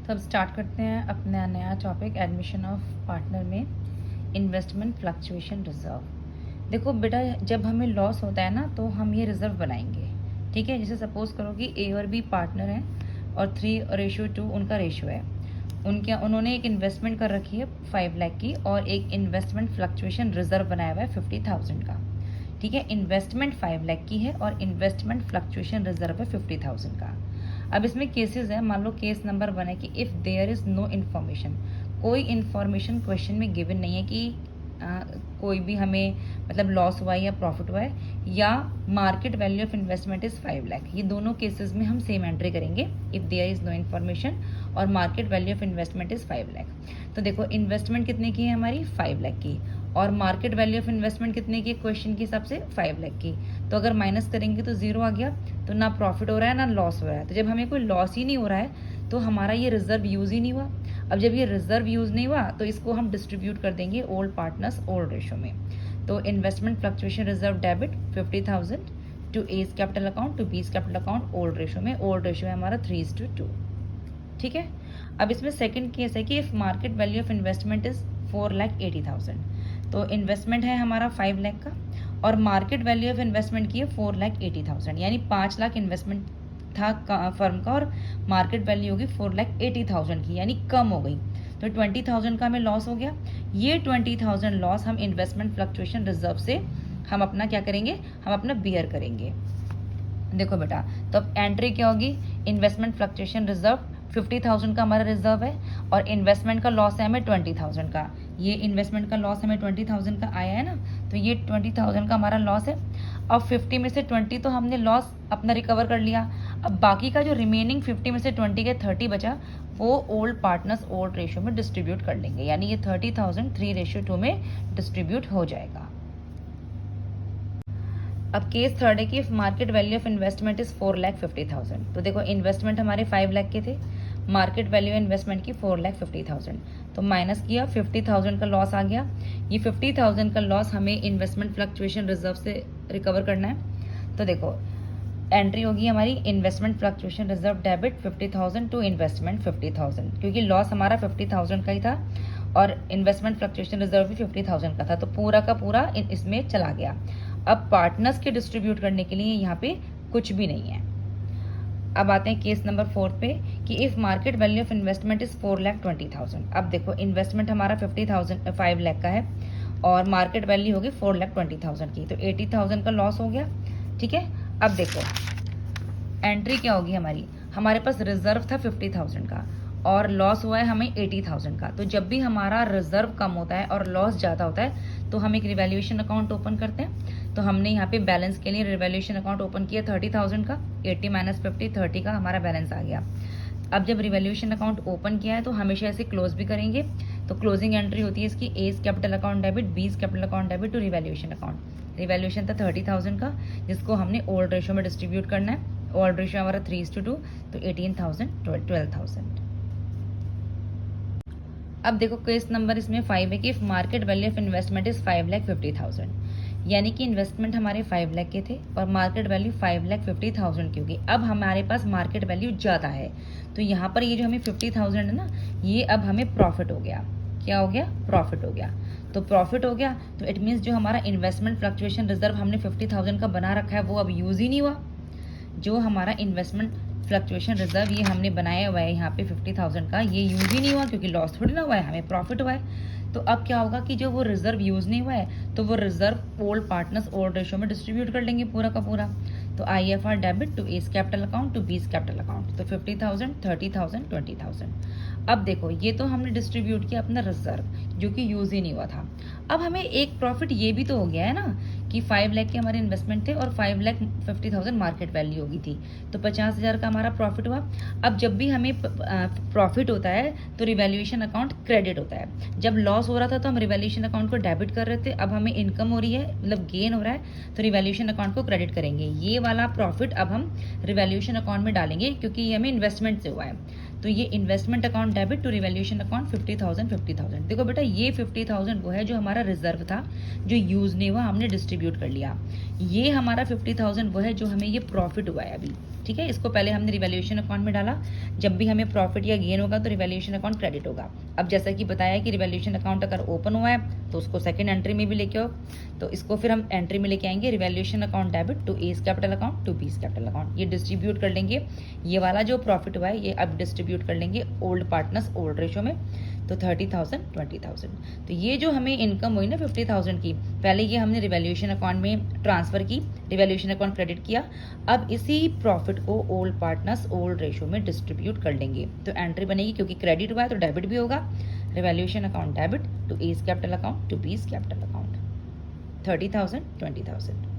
तो अब स्टार्ट करते हैं अपना नया टॉपिक एडमिशन ऑफ पार्टनर में इन्वेस्टमेंट फ्लक्चुएशन रिजर्व। देखो बेटा, जब हमें लॉस होता है ना तो हम ये रिजर्व बनाएंगे। ठीक है, जैसे सपोज करो कि ए और बी पार्टनर हैं और 3:2 उनका रेशियो है। उन्होंने एक इन्वेस्टमेंट कर रखी है 5 लाख की और एक इन्वेस्टमेंट फ्लक्चुएशन रिजर्व बनाया हुआ है 50,000 का। ठीक है, इन्वेस्टमेंट 5 लाख की है और इन्वेस्टमेंट फ्लक्चुएशन रिजर्व है 50,000 का। अब इसमें केसेस है, मान लो केस नंबर 1 है कि if there is no information, कोई इन्फॉर्मेशन क्वेश्चन में गिवन नहीं है कि कोई भी हमें मतलब लॉस हुआ है या प्रॉफिट हुआ है, या market value of investment is 5 lakh. ये दोनों केसेस में हम सेम एंट्री करेंगे, if there is no information और market value of investment is 5 lakh. तो देखो, इन्वेस्टमेंट कितने की है हमारी 5 लाख की, और मार्केट वैल्यू ऑफ इन्वेस्टमेंट कितने की क्वेश्चन के हिसाब से 5 लाख की। तो अगर माइनस करेंगे तो 0 आ गया, तो ना प्रॉफिट हो रहा है ना लॉस हो रहा है। तो जब हमें कोई लॉस ही नहीं हो रहा है तो हमारा ये रिजर्व यूज़ ही नहीं हुआ। अब जब ये रिजर्व यूज़ नहीं हुआ तो इसको हम डिस्ट्रीब्यूट कर देंगे ओल्ड पार्टनर्स ओल्ड रेशो में। तो investment fluctuation reserve debit 50,000 to A's capital account to B's capital account old ratio में। ओल्ड रेशो है हमारा 3:2। ठीक है, अब इसमें सेकंड केस है कि if market value of investment is 4,80,000। तो इन्वेस्टमेंट है हमारा 5 लाख का और मार्केट वैल्यू ऑफ इन्वेस्टमेंट की है 4,80,000, यानी 5 लाख इन्वेस्टमेंट था फर्म का और मार्केट वैल्यू होगी 4,80,000 की, यानी कम हो गई। तो 20,000 का हमें लॉस हो गया। ये 20,000 लॉस हम इन्वेस्टमेंट फ्लक्चुएशन रिजर्व से हम अपना क्या करेंगे, हम अपना बियर करेंगे। देखो बेटा, तो अब एंट्री क्या होगी, इन्वेस्टमेंट फ्लक्चुएशन रिजर्व 50,000 का हमारा रिजर्व है और इन्वेस्टमेंट का लॉस है हमें 20,000 का। ये इन्वेस्टमेंट का लॉस हमें 20,000 का आया है ना, तो ये 20,000 का हमारा लॉस है। अब 50 में से 20 तो हमने लॉस अपना रिकवर कर लिया। अब बाकी का जो रिमेनिंग 50 में से 20 के 30 बचा, वो ओल्ड पार्टनर्स ओल्ड रेशियो में डिस्ट्रीब्यूट कर लेंगे, यानी ये 30,000 3:2 में डिस्ट्रीब्यूट हो जाएगा। अब केस थर्ड है कि if market value of investment is 4,50,000। तो देखो, इन्वेस्टमेंट हमारे 5 लाख के थे, मार्केट वैल्यू इन्वेस्टमेंट की 4,50,000। तो माइनस किया, 50,000 का लॉस आ गया। ये 50,000 का लॉस हमें इन्वेस्टमेंट फ्लक्चुएशन रिजर्व से रिकवर करना है। तो देखो, एंट्री होगी हमारी investment fluctuation reserve debit 50,000 to investment 50,000, क्योंकि लॉस हमारा 50,000 का ही था और इन्वेस्टमेंट फ्लक्चुएशन रिजर्व भी 50,000 का था, तो पूरा का पूरा इसमें चला गया। अब पार्टनर्स के डिस्ट्रीब्यूट करने के लिए यहाँ पे कुछ भी नहीं है। अब आते हैं केस नंबर 4 पे कि if market value of investment is 4,20,000। अब देखो, इन्वेस्टमेंट हमारा 5 लाख का है और मार्केट वैल्यू होगी 4,20,000 की, तो 80,000 का लॉस हो गया। ठीक है, अब देखो एंट्री क्या होगी हमारी, हमारे पास रिजर्व था 50,000 का और लॉस हुआ है हमें 80,000 का। तो जब भी हमारा रिजर्व कम होता है और लॉस ज़्यादा होता है तो हम एक रिवैल्यूएशन अकाउंट ओपन करते हैं। तो हमने यहाँ पे बैलेंस के लिए रिवैल्यूएशन अकाउंट ओपन किया 30,000 का, 80 माइनस 50 30 का हमारा बैलेंस आ गया। अब जब रिवैल्यूएशन अकाउंट ओपन किया है तो हमेशा ऐसे क्लोज भी करेंगे। तो क्लोजिंग एंट्री होती है इसकी A's capital account debit B's capital account debit to revaluation account. Revaluation था 30,000 का, जिसको हमने ओल्ड रेशियो में डिस्ट्रीब्यूट करना है। ओल्ड रेशियो हमारा 3:2, तो 18,000 12,000। अब देखो, केस नंबर इसमें 5 है कि if market value of investment is 5,50,000, यानी कि इन्वेस्टमेंट हमारे 5 लाख के थे और मार्केट वैल्यू 5,50,000 की होगी। अब हमारे पास मार्केट वैल्यू ज़्यादा है, तो यहाँ पर ये जो हमें 50,000 है ना, ये अब हमें प्रॉफिट हो गया। क्या हो गया, प्रॉफिट हो गया। तो प्रॉफिट हो गया तो इट मीन्स जो हमारा इन्वेस्टमेंट फ्लक्चुएशन रिजर्व हमने 50,000 का बना रखा है वो अब यूज़ ही नहीं हुआ। जो हमारा इन्वेस्टमेंट फ्लक्चुएशन रिजर्व ये हमने बनाया हुआ है यहाँ पे 50,000 का, ये यूज़ ही नहीं हुआ, क्योंकि लॉस थोड़ी ना हुआ है, हमें प्रॉफिट हुआ है। तो अब क्या होगा कि जो वो रिजर्व यूज़ नहीं हुआ है तो वो reserve old partners old ratio में डिस्ट्रीब्यूट कर लेंगे पूरा का पूरा। तो IFR debit to A's capital account to B's capital account. तो 50,000 30,000 20,000। अब देखो, ये तो हमने डिस्ट्रीब्यूट किया अपना रिजर्व जो कि यूज़ ही नहीं हुआ था। अब हमें एक प्रॉफिट ये भी तो हो गया है ना कि 5 लाख के हमारे इन्वेस्टमेंट थे और 5,50,000 मार्केट वैल्यू होगी थी, तो 50,000 का हमारा प्रॉफिट हुआ। अब जब भी हमें प्रॉफिट होता है तो रिवैल्यूएशन अकाउंट क्रेडिट होता है। जब लॉस हो रहा था तो हम रिवैल्यूएशन अकाउंट को डेबिट कर रहे थे, अब हमें इनकम हो रही है, मतलब गेन हो रहा है, तो रिवैल्यूएशन अकाउंट को क्रेडिट करेंगे। ये वाला प्रॉफिट अब हम रिवैल्यूएशन अकाउंट में डालेंगे क्योंकि ये हमें इन्वेस्टमेंट से हुआ है। तो ये investment account debit to revaluation account 50,000। देखो बेटा, ये 50,000 वो है जो हमारा रिजर्व था, जो यूज़ नहीं हुआ, हमने डिस्ट्रीब्यूट कर लिया। ये हमारा 50,000 वो है जो हमें ये प्रॉफिट हुआ है अभी, ठीक है। इसको पहले हमने रिवैल्यूएशन अकाउंट में डाला, जब भी हमें प्रॉफिट या गेन होगा तो रिवैल्यूएशन अकाउंट क्रेडिट होगा। अब जैसा कि बताया कि रिवैल्यूएशन अकाउंट अगर ओपन हुआ है तो उसको सेकंड एंट्री में भी लेके आओ, तो इसको फिर हम एंट्री में लेके आएंगे revaluation account debit to A's capital account to B's capital account. ये डिस्ट्रीब्यूट कर लेंगे, ये वाला जो प्रॉफिट हुआ है ये अब डिस्ट्रीब्यूट कर लेंगे ओल्ड पार्टनर्स ओल्ड रेशो में, तो 30,000 20,000। तो ये जो हमें इनकम हुई ना 50,000 की, पहले ये हमने रिवैल्यूएशन अकाउंट में ट्रांसफर की, रिवैल्यूएशन अकाउंट क्रेडिट किया, अब इसी प्रॉफिट को ओल्ड पार्टनर्स ओल्ड रेशो में डिस्ट्रीब्यूट कर लेंगे। तो एंट्री बनेगी, क्योंकि क्रेडिट हुआ है तो डेबिट भी होगा, revaluation account debit to A's capital account to B's capital account, 30,000 20,000।